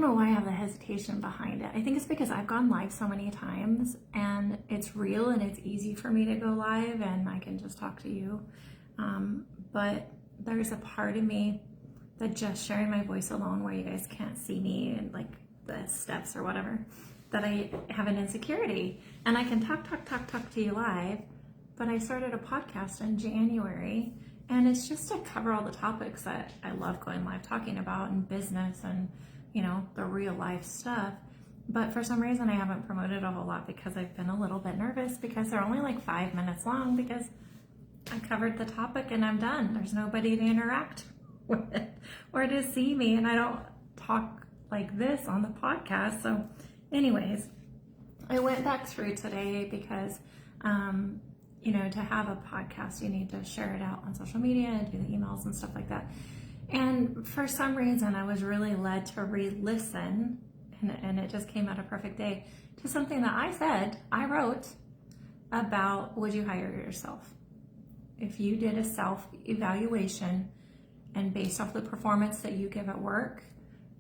know why I have the hesitation behind it. I think it's because I've gone live so many times and it's real and it's easy for me to go live and I can just talk to you. But there's a part of me that just sharing my voice alone where you guys can't see me and like the steps or whatever, that I have an insecurity. And I can talk to you live, but I started a podcast in January and it's just to cover all the topics that I love going live talking about in business and, you know, the real life stuff. But for some reason I haven't promoted a whole lot because I've been a little bit nervous because they're only like 5 minutes long because I covered the topic and I'm done. There's nobody to interact with or to see me, and I don't talk like this on the podcast. So anyways, I went back through today because, you know, to have a podcast, you need to share it out on social media and do the emails and stuff like that. And for some reason, I was really led to re-listen, and it just came out a perfect day, to something that I wrote about, would you hire yourself? If you did a self-evaluation and based off the performance that you give at work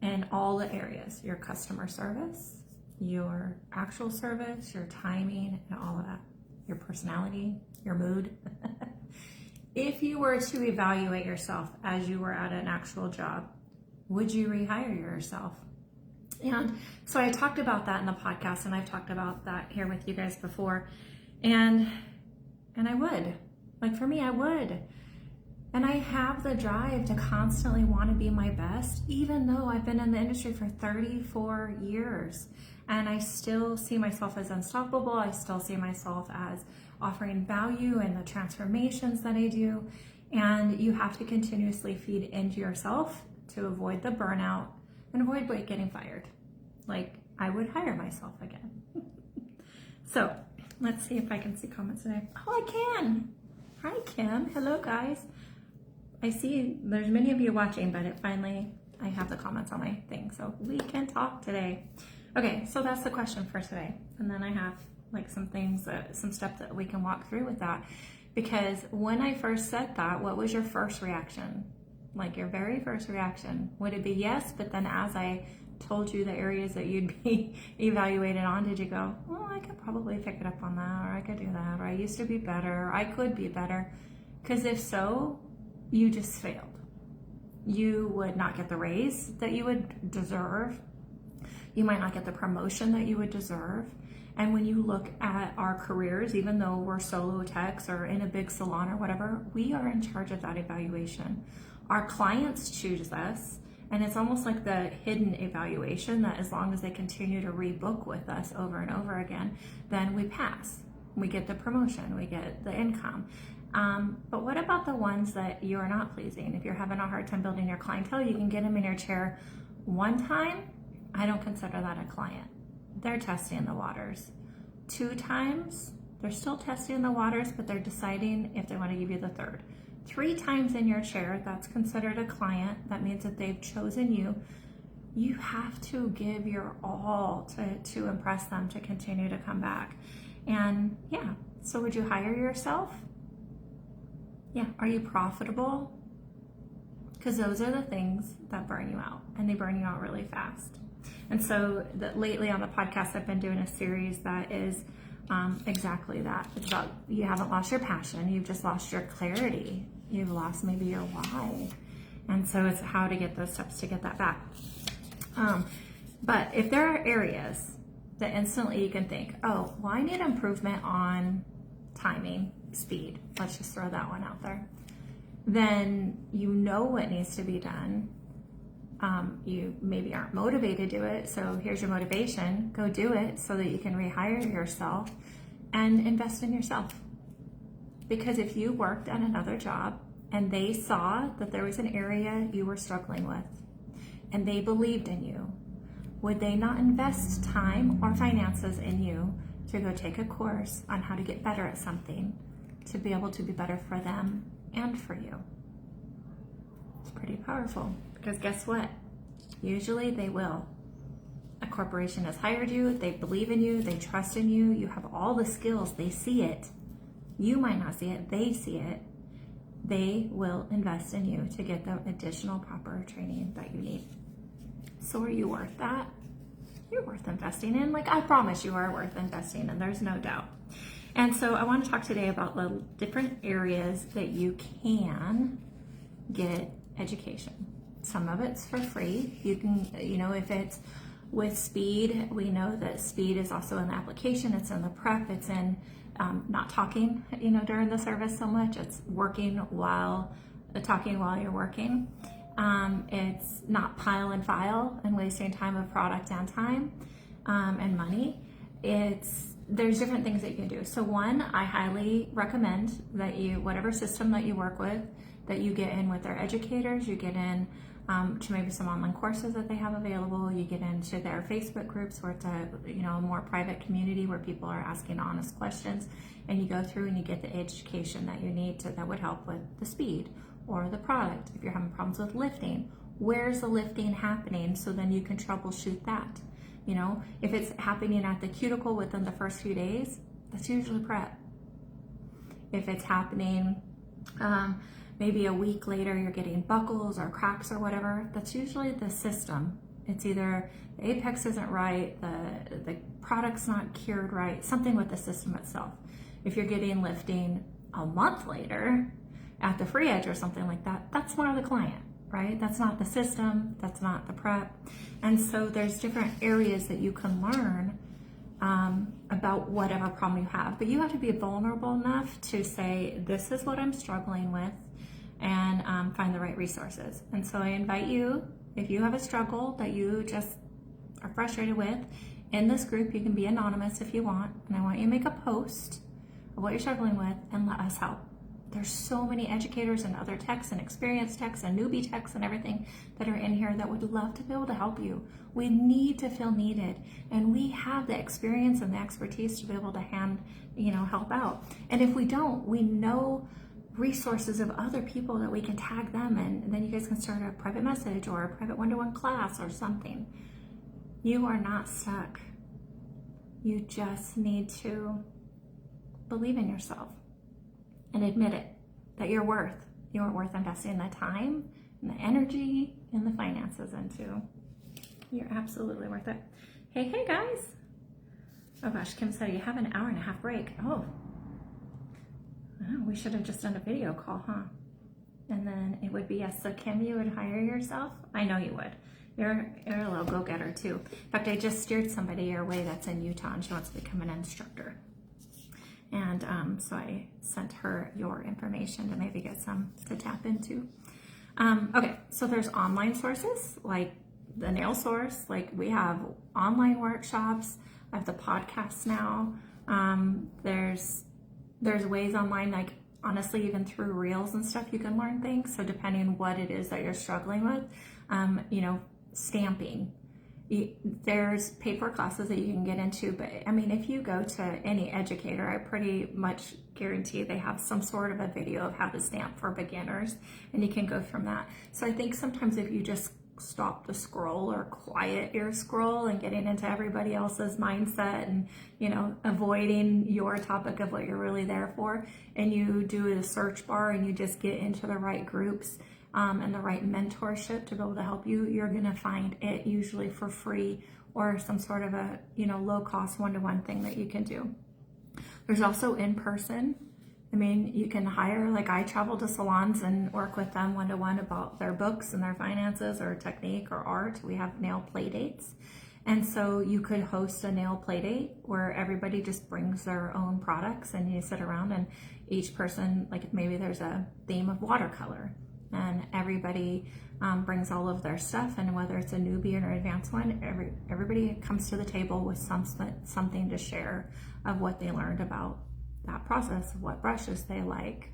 in all the areas, your customer service, your actual service, your timing, and all of that, your personality, your mood. If you were to evaluate yourself as you were at an actual job, would you rehire yourself? And so I talked about that in the podcast, and I've talked about that here with you guys before. And I would. Like for me, I would. And I have the drive to constantly want to be my best, even though I've been in the industry for 34 years. And I still see myself as unstoppable. I still see myself as offering value in the transformations that I do. And you have to continuously feed into yourself to avoid the burnout and avoid getting fired. Like I would hire myself again. So let's see if I can see comments today. Oh, I can. Hi, Kim. Hello, guys. I see there's many of you watching, but I have the comments on my thing, so we can talk today. Okay, so that's the question for today. And then I have like some things, some stuff that we can walk through with that. Because when I first said that, what was your first reaction? Like your very first reaction? Would it be yes, but then as I told you the areas that you'd be evaluated on, did you go, well, I could probably pick it up on that, or I could do that, or I used to be better, or I could be better? Because if so, you just failed. You would not get the raise that you would deserve. You might not get the promotion that you would deserve. And when you look at our careers, even though we're solo techs or in a big salon or whatever, we are in charge of that evaluation. Our clients choose us, and it's almost like the hidden evaluation that as long as they continue to rebook with us over and over again, then we pass. We get the promotion, we get the income. But what about the ones that you're not pleasing? If you're having a hard time building your clientele, you can get them in your chair one time. I don't consider that a client. They're testing the waters. 2 times, they're still testing the waters, but they're deciding if they want to give you the 3rd. 3 times in your chair, that's considered a client. That means that they've chosen you. You have to give your all to impress them, to continue to come back. And yeah, so would you hire yourself? Yeah, are you profitable? Because those are the things that burn you out, and they burn you out really fast. And so lately on the podcast, I've been doing a series that is exactly that. It's about, you haven't lost your passion, you've just lost your clarity. You've lost maybe your why. And so it's how to get those steps to get that back. But if there are areas that instantly you can think, oh, well, I need improvement on timing, speed. Let's just throw that one out there. Then you know what needs to be done. You maybe aren't motivated to do it, so here's your motivation. Go do it so that you can rehire yourself and invest in yourself. Because if you worked at another job and they saw that there was an area you were struggling with and they believed in you, would they not invest time or finances in you to go take a course on how to get better at something, to be able to be better for them and for you? It's pretty powerful, because guess what? Usually they will. A corporation has hired you, they believe in you, they trust in you, you have all the skills, they see it. You might not see it, they see it. They will invest in you to get the additional proper training that you need. So are you worth that? You're worth investing in. Like, I promise you are worth investing in. There's no doubt. And so I want to talk today about the different areas that you can get education. Some of it's for free. You can, if it's with speed, we know that speed is also in the application. It's in the prep. It's in not talking, during the service so much. It's working while talking while you're working. It's not pile and file and wasting time of product and time and money. There's different things that you can do. So one, I highly recommend that whatever system that you work with, that you get in with their educators, you get in to maybe some online courses that they have available, you get into their Facebook groups where it's a more private community where people are asking honest questions, and you go through and you get the education that you need that would help with the speed or the product. If you're having problems with lifting, where's the lifting happening? So then you can troubleshoot that. If it's happening at the cuticle within the first few days, that's usually prep. If it's happening maybe a week later, you're getting buckles or cracks or whatever, that's usually the system. It's either the apex isn't right, the product's not cured right, something with the system itself. If you're getting lifting a month later at the free edge or something like that, that's more the client, right? That's not the system, that's not the prep. And so there's different areas that you can learn about whatever problem you have, but you have to be vulnerable enough to say, this is what I'm struggling with, and find the right resources. And so I invite you, if you have a struggle that you just are frustrated with, in this group, you can be anonymous if you want, and I want you to make a post of what you're struggling with and let us help. There's so many educators and other techs and experienced techs and newbie techs and everything that are in here that would love to be able to help you. We need to feel needed, and we have the experience and the expertise to be able to help out. And if we don't, we know resources of other people that we can tag them in, and then you guys can start a private message or a private one-to-one class or something. You are not stuck. You just need to believe in yourself and admit it, that you're worth investing the time and the energy and the finances into. You're absolutely worth it. Hey guys. Oh gosh, Kim said you have an hour and a half break. Oh, we should have just done a video call, huh? And then it would be yes. So Kim, you would hire yourself? I know you would. You're a little go-getter too. In fact, I just steered somebody your way that's in Utah, and she wants to become an instructor. And so I sent her your information to maybe get some to tap into. Okay, so there's online sources like the Nail Source. Like, we have online workshops. I have the podcasts now. There's ways online, like honestly, even through reels and stuff, you can learn things. So depending what it is that you're struggling with, stamping. There's paper classes that you can get into, but I mean, if you go to any educator, I pretty much guarantee they have some sort of a video of how to stamp for beginners, and you can go from that. So I think sometimes if you just stop the scroll or quiet your scroll and getting into everybody else's mindset and, avoiding your topic of what you're really there for, and you do a search bar and you just get into the right groups, and the right mentorship to be able to help you, you're gonna find it usually for free or some sort of a low cost one-to-one thing that you can do. There's also in person. I mean, you can hire, like I travel to salons and work with them one-to-one about their books and their finances or technique or art. We have nail play dates. And so you could host a nail play date where everybody just brings their own products, and you sit around and each person, like maybe there's a theme of watercolor, and everybody brings all of their stuff, and whether it's a newbie or an advanced one, everybody comes to the table with something to share of what they learned about that process, what brushes they like,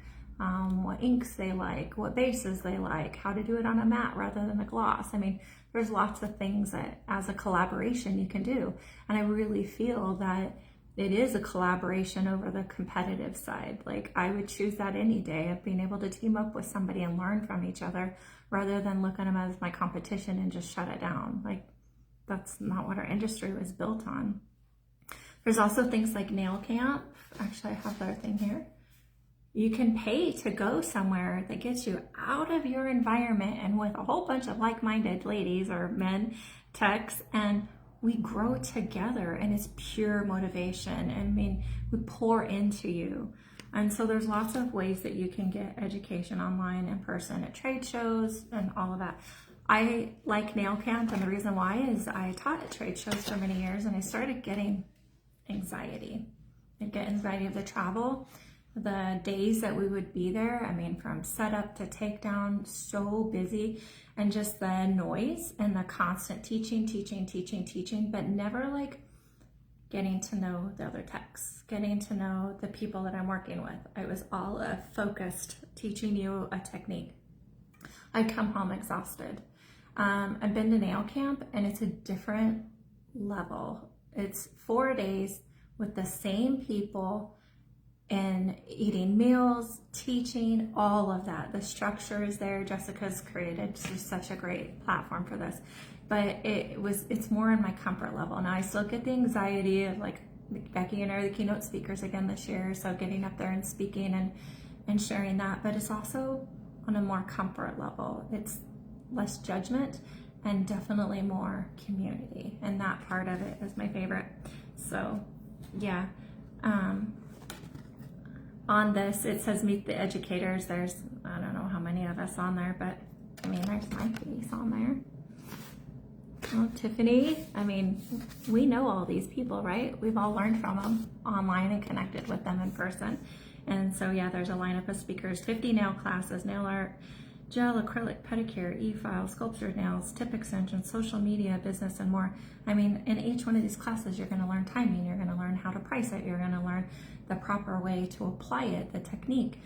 what inks they like, what bases they like, how to do it on a matte rather than a gloss. I mean, there's lots of things that as a collaboration you can do, and I really feel that it is a collaboration over the competitive side. Like, I would choose that any day, of being able to team up with somebody and learn from each other rather than look at them as my competition and just shut it down. Like, that's not what our industry was built on. There's also things like nail camp. Actually, I have their thing here. You can pay to go somewhere that gets you out of your environment and with a whole bunch of like-minded ladies or men, techs, and we grow together, and it's pure motivation. I mean, we pour into you. And so there's lots of ways that you can get education online, in person, at trade shows, and all of that. I like nail camp, and the reason why is I taught at trade shows for many years, and I started getting anxiety. I'd get anxiety of the travel, the days that we would be there. I mean, from setup to takedown, so busy, and just the noise and the constant teaching, but never like getting to know the other techs, getting to know the people that I'm working with. It was all a focused teaching you a technique. I'd come home exhausted. I've been to nail camp, and it's a different level. It's 4 days with the same people and eating meals, teaching, all of that. The structure is there. Jessica's created just such a great platform for this. But it's more in my comfort level. Now I still get the anxiety of, like, Becky and I are the keynote speakers again this year, so getting up there and speaking and sharing that, but it's also on a more comfort level. It's less judgment and definitely more community, and that part of it is my favorite. So yeah, on this it says meet the educators. There's, I don't know how many of us on there, but I mean, there's my face on there. Oh, Tiffany, I mean, we know all these people, right? We've all learned from them online and connected with them in person. And so yeah, there's a lineup of speakers, 50 nail classes, nail art, gel, acrylic, pedicure, e-file, sculptured nails, tip extensions, social media, business, and more. I mean, in each one of these classes, you're gonna learn timing, you're gonna learn how to price it, you're gonna learn the proper way to apply it, the technique.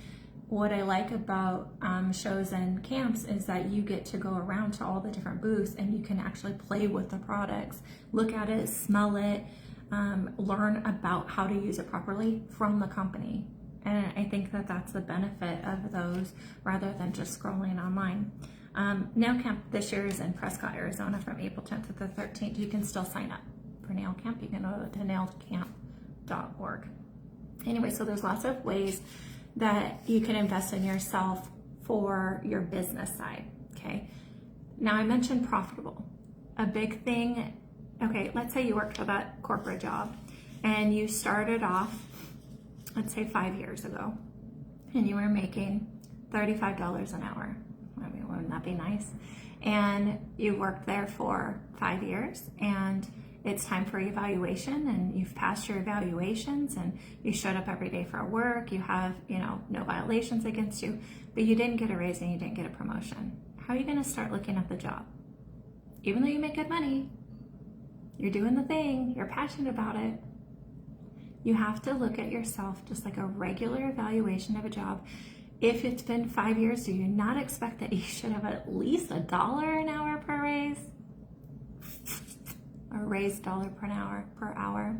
What I like about shows and camps is that you get to go around to all the different booths, and you can actually play with the products, look at it, smell it, learn about how to use it properly from the company. And I think that that's the benefit of those, rather than just scrolling online. Nail Camp this year is in Prescott, Arizona, from April 10th to the 13th. You can still sign up for Nail Camp. You can go to nailcamp.org. Anyway, so there's lots of ways that you can invest in yourself for your business side, okay? Now I mentioned profitable. A big thing, okay, let's say you worked for that corporate job and you started off, let's say 5 years ago, and you were making $35 an hour. I mean, wouldn't that be nice? And you worked there for 5 years, and it's time for evaluation, and you've passed your evaluations, and you showed up every day for work, you have, no violations against you, but you didn't get a raise and you didn't get a promotion. How are you gonna start looking at the job? Even though you make good money, you're doing the thing, you're passionate about it, you have to look at yourself just like a regular evaluation of a job. If it's been 5 years, do you not expect that you should have at least $1 an hour per raise? Or raise $1 per hour?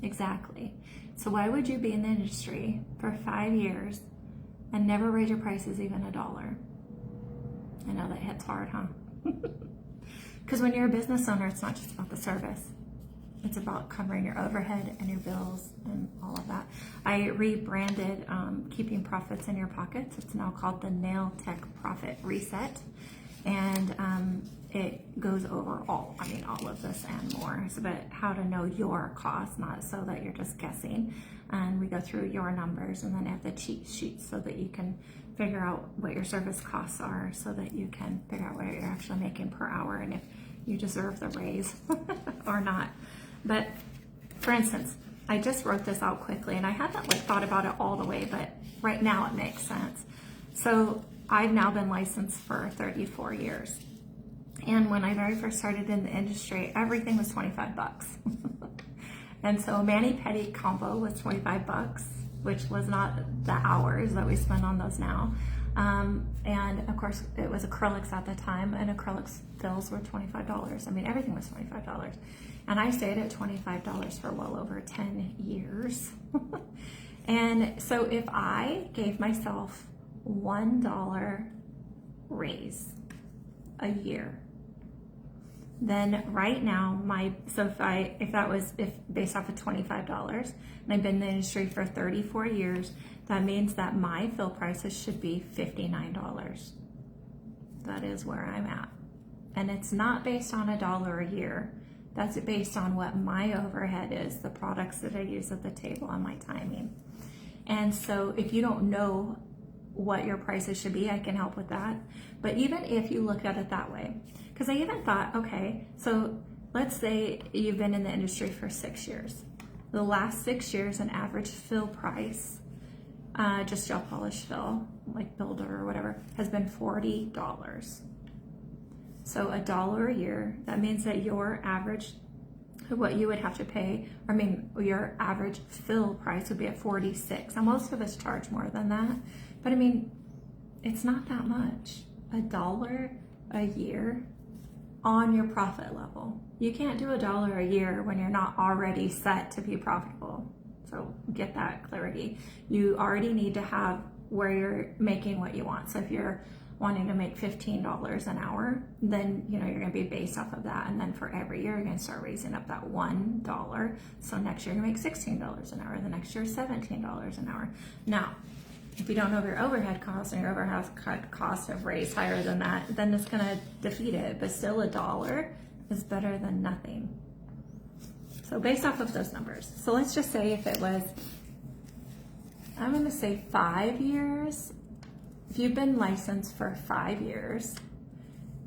Exactly. So why would you be in the industry for 5 years and never raise your prices even $1? I know that hits hard, huh? Because when you're a business owner, it's not just about the service. It's about covering your overhead and your bills and all of that. I rebranded Keeping Profits in Your Pockets. It's now called the Nail Tech Profit Reset. And it goes over all of this and more. It's about how to know your costs, not so that you're just guessing. And we go through your numbers, and then have the cheat sheet so that you can figure out what your service costs are, so that you can figure out what you're actually making per hour and if you deserve the raise or not. But for instance, I just wrote this out quickly, and I hadn't thought about it all the way, but right now it makes sense. So I've now been licensed for 34 years. And when I very first started in the industry, everything was 25 bucks. And so a mani-pedi combo was 25 bucks, which was not the hours that we spend on those now. And of course it was acrylics at the time, and acrylics fills were $25. I mean, everything was $25. And I stayed at $25 for well over 10 years. And so if I gave myself $1 raise a year, then right now if based off of $25 and I've been in the industry for 34 years, that means that my fill prices should be $59. That is where I'm at. And it's not based on $1 a year. That's based on what my overhead is, the products that I use at the table, and my timing. And so if you don't know what your prices should be, I can help with that. But even if you look at it that way, because I even thought, okay, so let's say you've been in the industry for 6 years. The last 6 years, an average fill price, just gel polish fill, like Builder or whatever, has been $40. So $1 a year, that means that your average, what you would have to pay, your average fill price would be at $46. Now most of us charge more than that, but I mean, it's not that much. $1 a year on your profit level. You can't do $1 a year when you're not already set to be profitable. So get that clarity. You already need to have where you're making what you want. So if you're wanting to make $15 an hour, then you're going to be based off of that, and then for every year you're going to start raising up that $1. So next year you're going to make $16 an hour, the next year $17 an hour. Now if you don't know if your overhead costs and your overhead costs have raised higher than that, then it's going to defeat it. But still, $1 is better than nothing. So based off of those numbers, so let's just say if it was, I'm going to say 5 years. If you've been licensed for 5 years,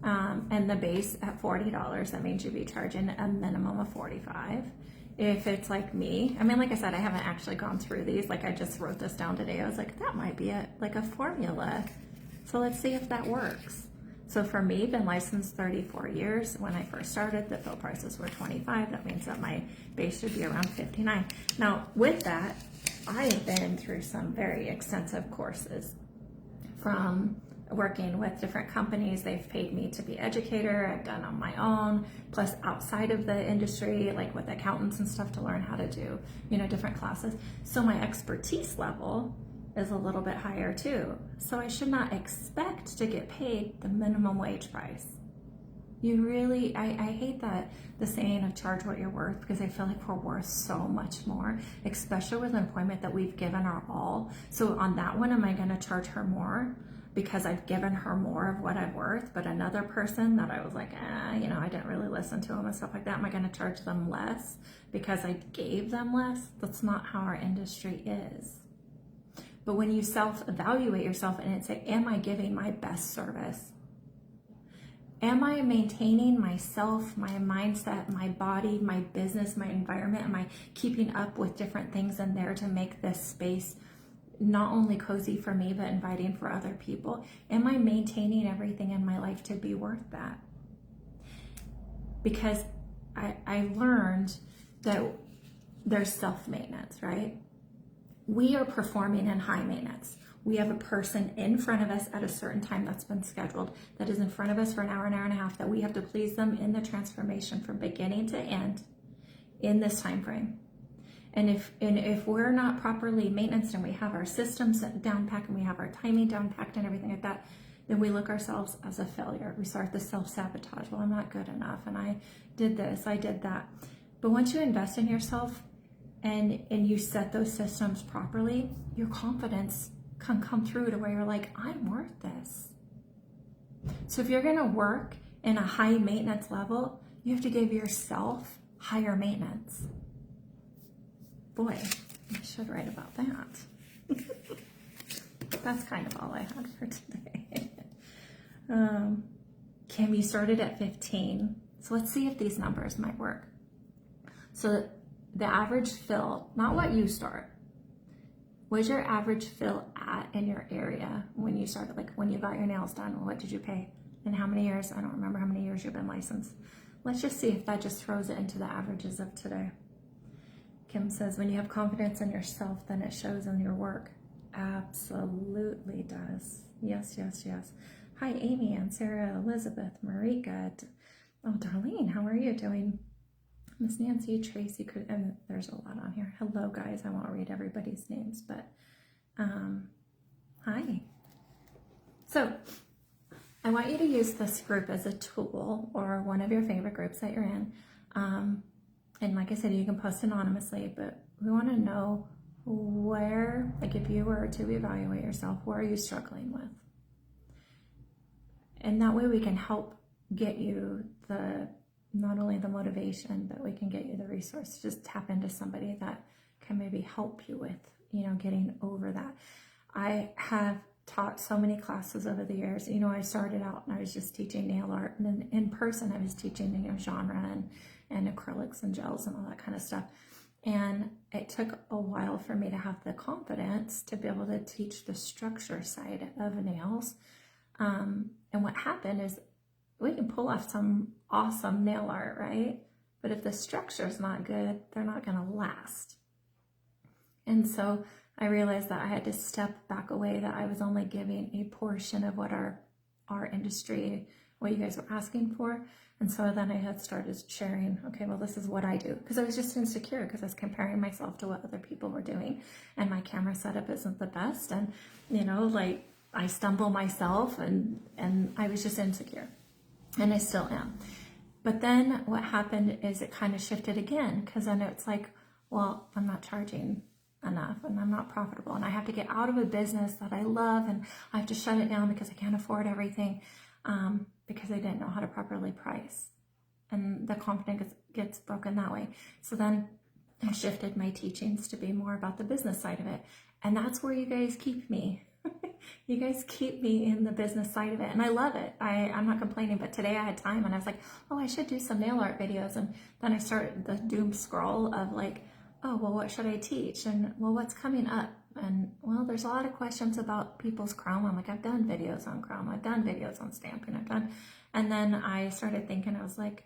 and the base at $40, that means you'd be charging a minimum of $45. If it's like me, like I said, I haven't actually gone through these. Like I just wrote this down today. I was like, that might be a formula. So let's see if that works. So for me, been licensed 34 years. When I first started, the fill prices were $25. That means that my base should be around $59. Now with that, I have been through some very extensive courses. From working with different companies, they've paid me to be educator. I've done on my own, plus outside of the industry, like with accountants and stuff, to learn how to do, different classes. So my expertise level is a little bit higher too. So I should not expect to get paid the minimum wage price. I hate that the saying of charge what you're worth, because I feel like we're worth so much more, especially with employment that we've given our all. So on that one, am I going to charge her more because I've given her more of what I'm worth? But another person that I was like, I didn't really listen to them and stuff like that, am I going to charge them less because I gave them less? That's not how our industry is. But when you self-evaluate yourself and say, am I giving my best service? Am I maintaining myself, my mindset, my body, my business, my environment? Am I keeping up with different things in there to make this space not only cozy for me, but inviting for other people? Am I maintaining everything in my life to be worth that? Because I learned that there's self-maintenance, right? We are performing in high maintenance. We have a person in front of us at a certain time that's been scheduled, that is in front of us for an hour and a half, that we have to please them in the transformation from beginning to end in this time frame. And if we're not properly maintenance and we have our systems down packed and we have our timing down packed and everything like that, then we look ourselves as a failure. We start the self-sabotage. Well, I'm not good enough, and I did this, I did that. But once you invest in yourself and you set those systems properly, your confidence can come through to where you're like, I'm worth this. So if you're going to work in a high maintenance level, you have to give yourself higher maintenance. Boy, I should write about that. That's kind of all I had for today. Kim, you started at 15. So let's see if these numbers might work. So the average fill, not what you start. What's your average fill at in your area when you started? Like when you got your nails done, what did you pay? And how many years? I don't remember how many years you've been licensed. Let's just see if that just throws it into the averages of today. Kim says, when you have confidence in yourself, then it shows in your work. Absolutely does. Yes, yes, yes. Hi, Amy and Sarah, Elizabeth, Marika. Oh, Darlene, how are you doing? Miss Nancy, Tracy, and there's a lot on here. Hello, guys. I won't read everybody's names, but hi. So I want you to use this group as a tool, or one of your favorite groups that you're in. And like I said, you can post anonymously, but we want to know where, like if you were to evaluate yourself, where are you struggling with? And that way we can help get you not only the motivation, but we can get you the resource. Just tap into somebody that can maybe help you with, getting over that. I have taught so many classes over the years. I started out and I was just teaching nail art, and then in person I was teaching, genre and acrylics and gels and all that kind of stuff. And it took a while for me to have the confidence to be able to teach the structure side of nails. And what happened is we can pull off some awesome nail art, right? But if the structure is not good, they're not going to last. And so I realized that I had to step back away, that I was only giving a portion of what our industry, what you guys were asking for. And so then I had started sharing, okay, well, this is what I do. Because I was just insecure, because I was comparing myself to what other people were doing. And my camera setup isn't the best. And, I stumble myself, and I was just insecure. And I still am. But then what happened is it kind of shifted again, because then it's like, well, I'm not charging enough and I'm not profitable, and I have to get out of a business that I love, and I have to shut it down because I can't afford everything, because I didn't know how to properly price, and the confidence gets broken that way. So then I shifted my teachings to be more about the business side of it, and that's where you guys keep me. You guys keep me in the business side of it, and I love it. I'm not complaining, but today I had time and I was like, oh, I should do some nail art videos. And then I started the doom scroll of like, oh, well, what should I teach? And well, what's coming up? And well, there's a lot of questions about people's chrome. I'm like, I've done videos on chrome. I've done videos on stamping. And then I started thinking, I was like,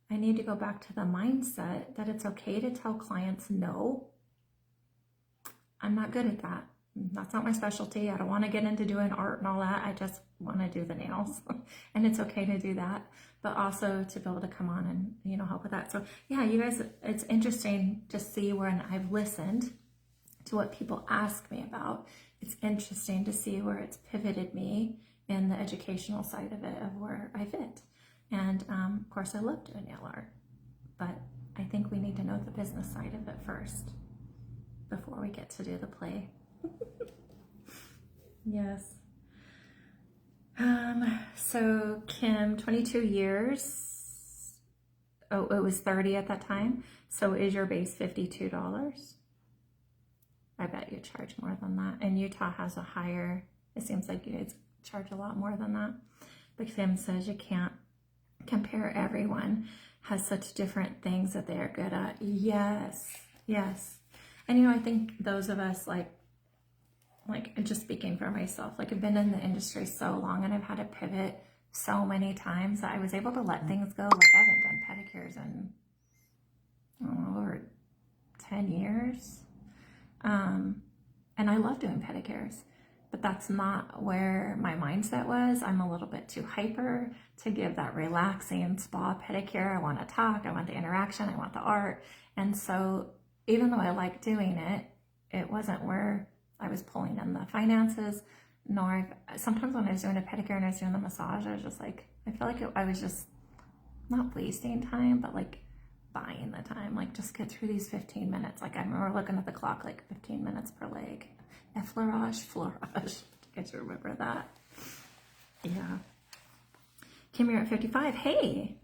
I need to go back to the mindset that it's okay to tell clients no. I'm not good at that. That's not my specialty. I don't want to get into doing art and all that. I just want to do the nails. And it's okay to do that, but also to be able to come on and, help with that. So yeah, you guys, it's interesting to see when I've listened to what people ask me about. It's interesting to see where it's pivoted me in the educational side of it, of where I fit. And of course I love doing nail art, but I think we need to know the business side of it first before we get to do the play. Yes. So Kim, 22 years. Oh, it was 30 at that time. So is your base $52? I bet you charge more than that. And Utah has a higher, it seems like you guys charge a lot more than that. But Kim says you can't compare. Everyone has such different things that they are good at. Yes, yes. And I think those of us like just speaking for myself, I've been in the industry so long and I've had to pivot so many times that I was able to let things go. I haven't done pedicures in over 10 years. And I love doing pedicures, but that's not where my mindset was. I'm a little bit too hyper to give that relaxing spa pedicure. I want to talk, I want the interaction, I want the art. And so even though I like doing it, it wasn't where I was pulling in the finances, nor sometimes when I was doing a pedicure and I was doing the massage, I was just like, I feel like I was just not wasting time, but buying the time, just get through these 15 minutes. I remember looking at the clock, 15 minutes per leg. Effleurage, I get to remember that. Yeah. Kim, you're at 55. Hey,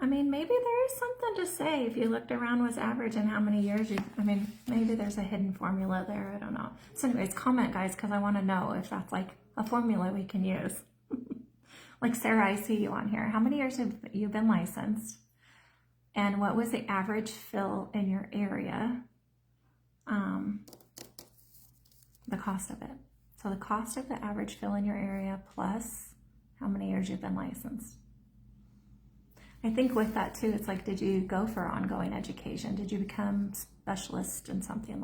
maybe there is something to say if you looked around what's average and how many years maybe there's a hidden formula there. I don't know. So anyways, comment, guys, because I want to know if that's a formula we can use. Sarah, I see you on here. How many years have you been licensed? And what was the average fill in your area? The cost of it. So the cost of the average fill in your area plus how many years you've been licensed. I think with that too, it's did you go for ongoing education? Did you become specialist in something?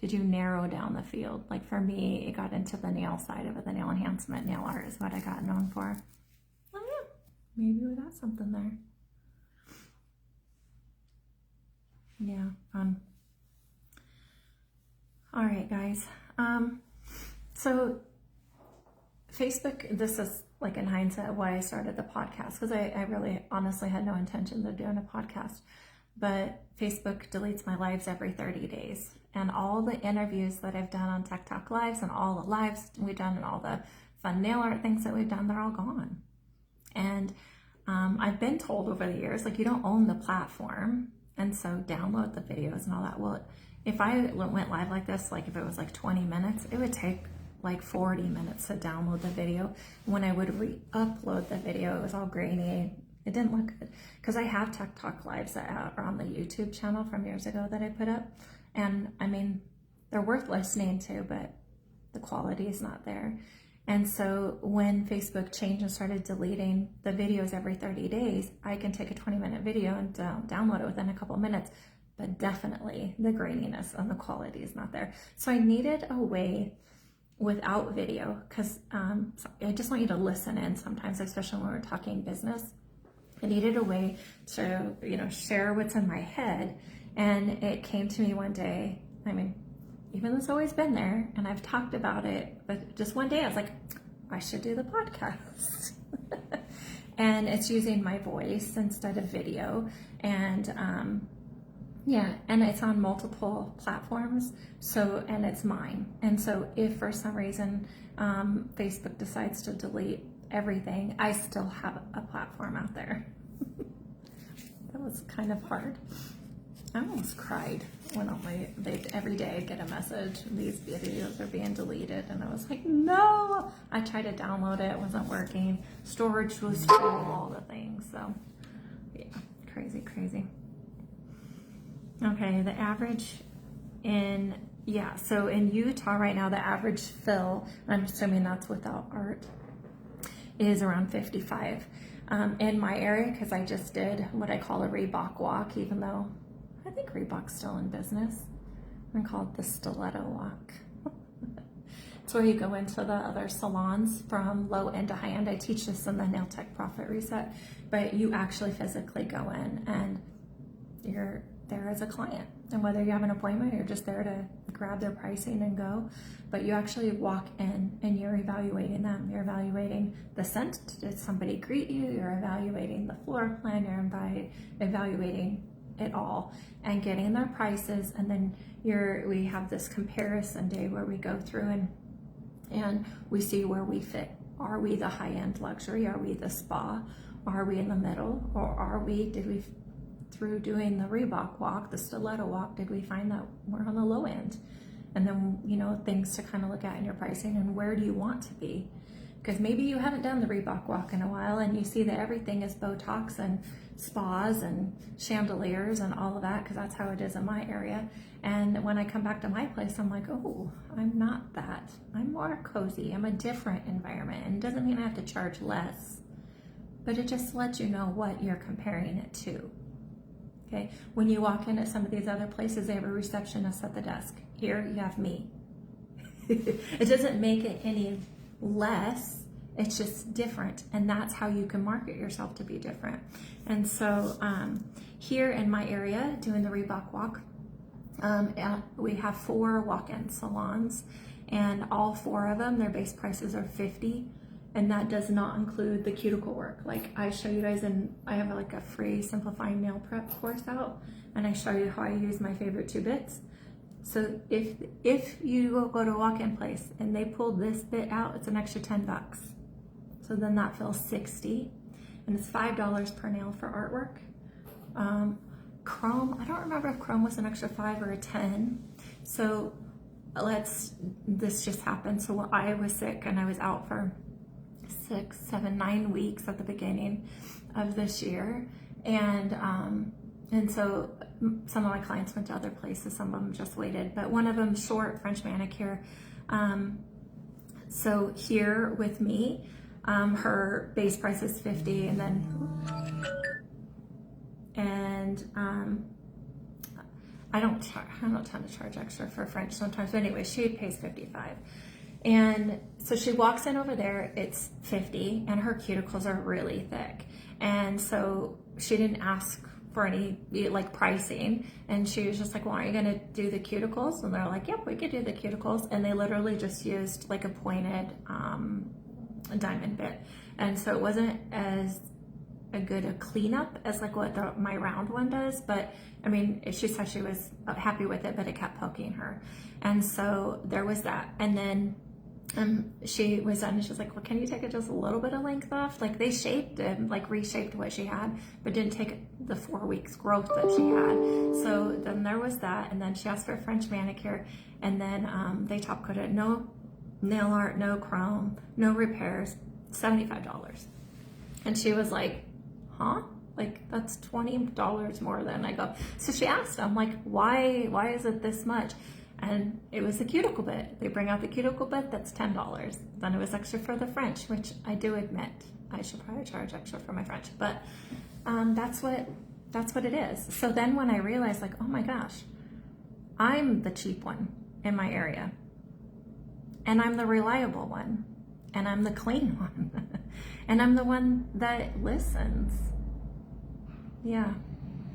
Did you narrow down the field? For me, it got into the nail side of it. The nail enhancement, nail art is what I got known for. Oh yeah, maybe we got something there. Yeah, fun. All right, guys. So Facebook, this is like in hindsight, why I started the podcast, because I really honestly had no intention of doing a podcast. But Facebook deletes my lives every 30 days. And all the interviews that I've done on TikTok lives and all the lives we've done and all the fun nail art things that we've done, they're all gone. And I've been told over the years, like, you don't own the platform, and so download the videos and all that. Well, if I went live like this, like if it was like 20 minutes, it would take like 40 minutes to download the video. When I would re-upload the video, it was all grainy. It didn't look good, because I have TikTok lives that are on the YouTube channel from years ago that I put up. And I mean, they're worth listening to, but the quality is not there. And so when Facebook changed and started deleting the videos every 30 days, I can take a 20-minute video and download it within a couple minutes, but definitely the graininess and the quality is not there. So I needed a way without video, because I just want you to listen in sometimes, especially when we're talking business. I needed a way to, share what's in my head. And it came to me one day. I mean, even though it's always been there and I've talked about it, but just one day I was like, I should do the podcast. And it's using my voice instead of video. And and it's on multiple platforms. So, and it's mine. And so if for some reason Facebook decides to delete everything, I still have a platform out there. That was kind of hard. I almost cried when every day I get a message, these videos are being deleted, and I was like, no! I tried to download it, wasn't working, storage was full, all the things. So yeah, crazy. Okay, the average so in Utah right now, the average fill, I'm assuming that's without art, is around 55. In my area, because I just did what I call a Reebok walk, even though I think Reebok's still in business. I call it the stiletto walk. It's where you go into the other salons from low end to high end. I teach this in the Nail Tech Profit Reset, but you actually physically go in and you're there as a client. And whether you have an appointment or you're just there to grab their pricing and go, but you actually walk in and you're evaluating them. You're evaluating the scent. Did somebody greet you? You're evaluating the floor plan. You're evaluating it all and getting their prices. And then we have this comparison day where we go through and we see where we fit. Are we the high-end luxury? Are we the spa? Are we in the middle? Or through doing the Reebok walk, the stiletto walk, did we find that we're on the low end? And then, things to kind of look at in your pricing, and where do you want to be? Because maybe you haven't done the Reebok walk in a while and you see that everything is Botox and spas and chandeliers and all of that, because that's how it is in my area. And when I come back to my place, I'm like, oh, I'm not that. I'm more cozy. I'm a different environment. And it doesn't mean I have to charge less, but it just lets you know what you're comparing it to. Okay, when you walk in at some of these other places, they have a receptionist at the desk. Here you have me. It doesn't make it any less, it's just different, and that's how you can market yourself to be different. And so here in my area, doing the Reebok walk, we have 4 walk-in salons, and all 4 of them, their base prices are $50. And that does not include the cuticle work. Like I show you guys, and I have like a free simplifying nail prep course out, and I show you how I use my favorite 2 bits. So if you go to a walk-in place and they pull this bit out, it's an extra $10. So then that fills 60, and it's $5 per nail for artwork. Chrome, I don't remember if Chrome was an extra 5 or a 10. So this just happened. So I was sick and I was out for 6, 7, 9 weeks at the beginning of this year, and so some of my clients went to other places, some of them just waited, but one of them, short French manicure. So here with me, her base price is $50, I don't tend to charge extra for French sometimes, but anyway, she pays $55. And so she walks in over there, it's $50, and her cuticles are really thick. And so she didn't ask for any pricing, and she was just like, well, are you gonna do the cuticles? And they're like, yep, we could do the cuticles. And they literally just used like a pointed diamond bit. And so it wasn't as a good a cleanup as like what my round one does, but I mean, she said she was happy with it, but it kept poking her. And so there was that. And then she was done and she was like, well, can you take it just a little bit of length off? Like they shaped and like reshaped what she had, but didn't take the 4 weeks growth that she had. So then there was that. And then she asked for a French manicure, and then they top coated, no nail art, no chrome, no repairs, $75. And she was like, huh? Like that's $20 more than I go. So she asked them like, why is it this much? And it was the cuticle bit. They bring out the cuticle bit, that's $10. Then it was extra for the French, which I do admit I should probably charge extra for my French, but that's what it is. So then when I realized like, oh my gosh, I'm the cheap one in my area, and I'm the reliable one, and I'm the clean one, and I'm the one that listens. Yeah.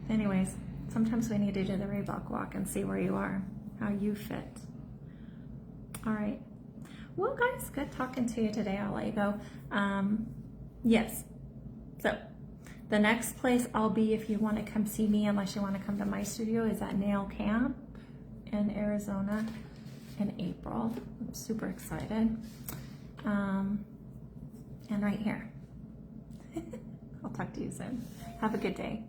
Anyways, sometimes we need to do the Reebok walk and see where you are, how you fit. All right. Well, guys, good talking to you today. I'll let you go. Yes. So the next place I'll be, if you want to come see me, unless you want to come to my studio, is at Nail Camp in Arizona in April. I'm super excited. And right here. I'll talk to you soon. Have a good day.